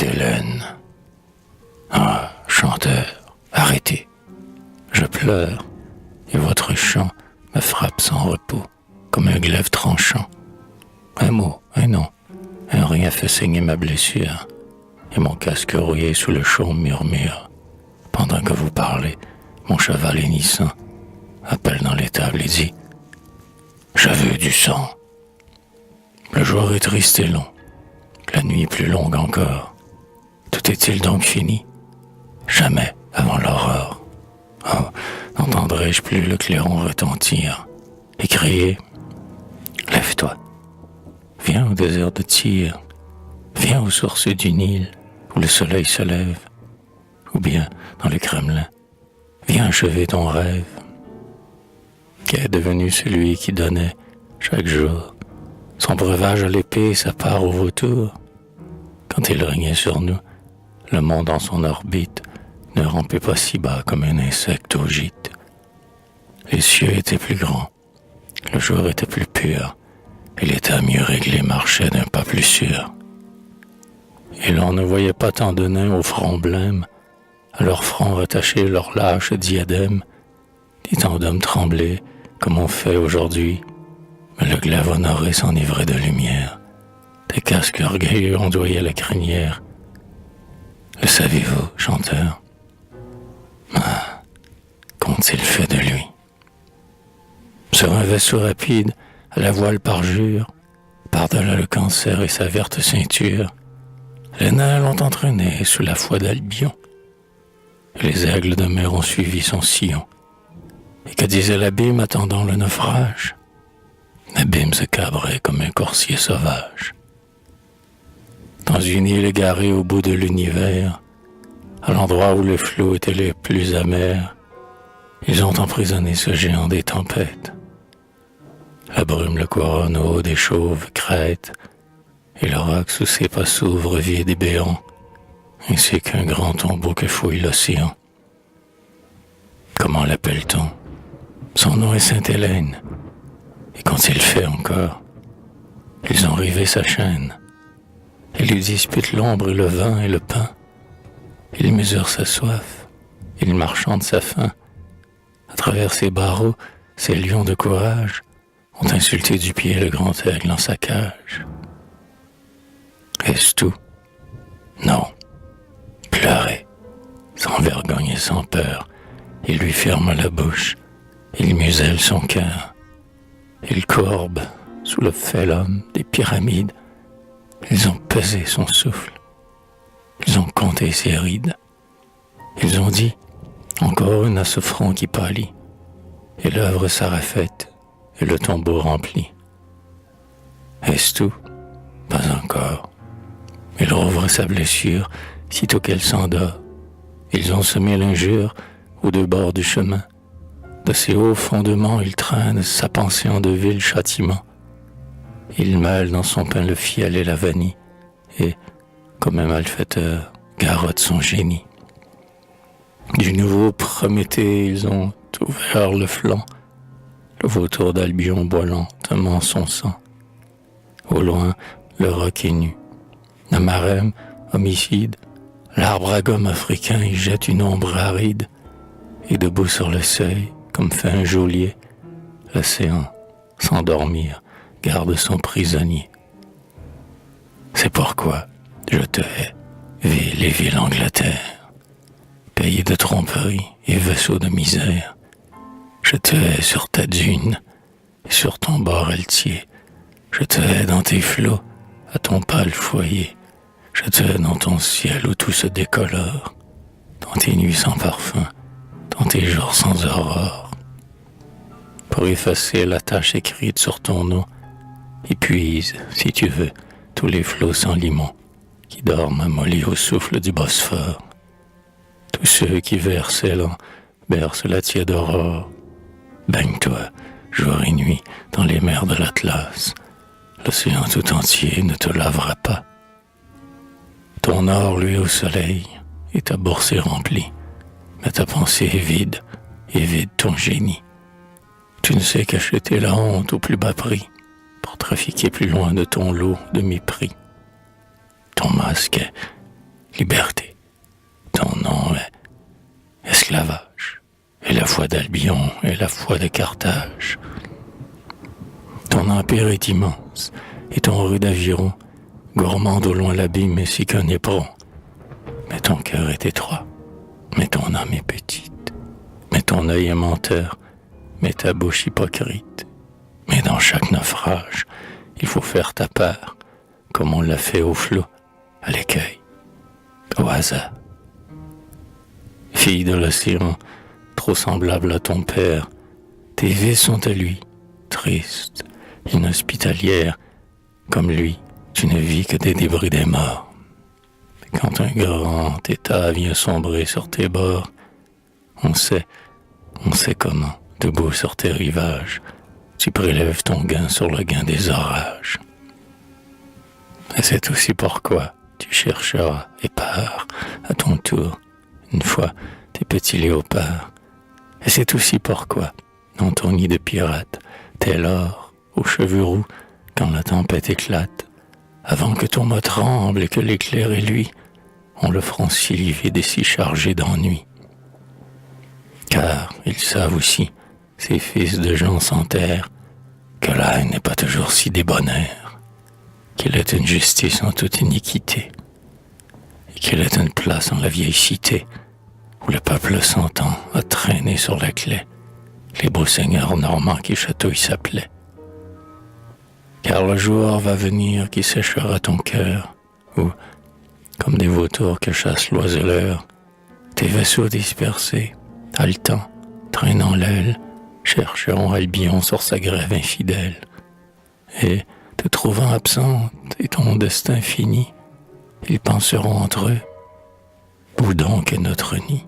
Sainte-Hélène. Ah, chanteur, arrêtez. Je pleure, et votre chant me frappe sans repos, comme un glaive tranchant. Un mot, un nom, un rien fait saigner ma blessure, et mon casque rouillé sous le chaume murmure. Pendant que vous parlez, mon cheval hennissant appelle dans l'étable et dit « Je veux du sang ». Le jour est triste et long, la nuit plus longue encore. Tout est-il donc fini? Jamais avant l'aurore. Oh, n'entendrai-je plus le clairon retentir et crier « Lève-toi, viens au désert de Tyr, viens aux sources du Nil où le soleil se lève, ou bien dans le Kremlin, viens achever ton rêve. » Qu'est devenu celui qui donnait chaque jour son breuvage à l'épée et sa part au vautour? Quand il régnait sur nous, le monde en son orbite ne rampait pas si bas comme un insecte au gîte. Les cieux étaient plus grands, le jour était plus pur, et l'état mieux réglé marchait d'un pas plus sûr. Et l'on ne voyait pas tant de nains au front blême, à leur front rattaché leur lâche diadème, ni tant d'hommes trembler comme on fait aujourd'hui, mais le glaive honoré s'enivrait de lumière, des casques orgueilleux ondoyaient la crinière. Le savez-vous, chanteur? Ah, qu'ont-ils fait de lui? Sur un vaisseau rapide, à la voile parjure, par-delà le cancer et sa verte ceinture, les nains l'ont entraîné sous la foi d'Albion, et les aigles de mer ont suivi son sillon. Et que disait l'abîme attendant le naufrage? L'abîme se cabrait comme un coursier sauvage. Dans une île égarée au bout de l'univers, à l'endroit où les flots étaient les plus amers, ils ont emprisonné ce géant des tempêtes. La brume le couronne au haut des chauves crêtes, et le roc sous ses pas s'ouvre vide et béant, ainsi qu'un grand tombeau que fouille l'océan. Comment l'appelle-t-on? Son nom est Sainte-Hélène. Et qu'ont-ils fait encore? Ils ont rivé sa chaîne. Ils lui disputent l'ombre et le vin et le pain. Ils mesurent sa soif. Ils marchandent sa faim. À travers ses barreaux, ces lions de courage ont insulté du pied le grand aigle en sa cage. Est-ce tout? Non. Pleurer, sans vergogne et sans peur, il lui ferme la bouche, il muselle son cœur. Il courbe sous le phélum des pyramides. Ils ont pesé son souffle. Ils ont compté ses rides. Ils ont dit, encore une à ce front qui pâlit, et l'œuvre sera faite, et le tombeau rempli. Est-ce tout? Pas encore. Il rouvre sa blessure, sitôt qu'elle s'endort. Ils ont semé l'injure aux deux bords du chemin. De ses hauts fondements, il traîne sa pensée en de vils châtiments. Il mêle dans son pain le fiel et la vanille, et, comme un malfaiteur, garrotte son génie. Du nouveau Prométhée, ils ont ouvert le flanc. Le vautour d'Albion boit lentement son sang. Au loin, le roc est nu. La marème, homicide, l'arbre à gomme africain y jette une ombre aride, et debout sur le seuil, comme fait un geôlier, l'océan, sans dormir, garde son prisonnier. C'est pourquoi je te hais, ville et ville Angleterre, pays de tromperie et vaisseau de misère. Je te hais sur ta dune et sur ton bord altier. Je te hais dans tes flots, à ton pâle foyer. Je te hais dans ton ciel où tout se décolore, dans tes nuits sans parfum, dans tes jours sans aurore. Pour effacer la tache écrite sur ton nom, épuise, si tu veux, tous les flots sans limon qui dorment amollis au souffle du Bosphore. Tous ceux qui versaient l'an bercent la tiède aurore. Baigne-toi, jour et nuit, dans les mers de l'Atlas. L'océan tout entier ne te lavera pas. Ton or luit au soleil, et ta bourse est remplie. Mais ta pensée est vide, et vide ton génie. Tu ne sais qu'acheter la honte au plus bas prix, pour trafiquer plus loin de ton lot de mépris. Ton masque est liberté. Ton nom est esclavage, et la foi d'Albion et la foi de Carthage. Ton empire est immense, et ton rue d'Aviron, gourmande au loin l'abîme et si qu'un éperon. Mais ton cœur est étroit, mais ton âme est petite, mais ton œil est menteur, mais ta bouche hypocrite. Mais dans chaque naufrage, il faut faire ta part, comme on l'a fait au flot, à l'écueil, au hasard. Fille de l'océan, trop semblable à ton père, tes vies sont à lui, tristes, inhospitalières, comme lui, tu ne vis que des débris des morts. Quand un grand état vient sombrer sur tes bords, on sait comment, debout sur tes rivages, tu prélèves ton gain sur le gain des orages. Et c'est aussi pourquoi tu chercheras épars à ton tour, une fois tes petits léopards. Et c'est aussi pourquoi, dans ton nid de pirate, t'es l'or aux cheveux roux quand la tempête éclate, avant que ton mot tremble et que l'éclair et lui ont le front si livide et si chargé d'ennui. Car ils savent aussi, ces fils de gens sans terre, que la haine n'est pas toujours si débonnaire, qu'il est une justice en toute iniquité, et qu'il est une place en la vieille cité, où le peuple s'entend à traîner sur la clé les beaux seigneurs normands qui chatouillent sa plaie. Car le jour va venir qui séchera ton cœur, où, comme des vautours que chasse l'oiseleur, tes vaisseaux dispersés, haletants, traînant l'aile, chercheront Albion sur sa grève infidèle. Et, te trouvant absente et ton destin fini, ils penseront entre eux, où donc est notre nid?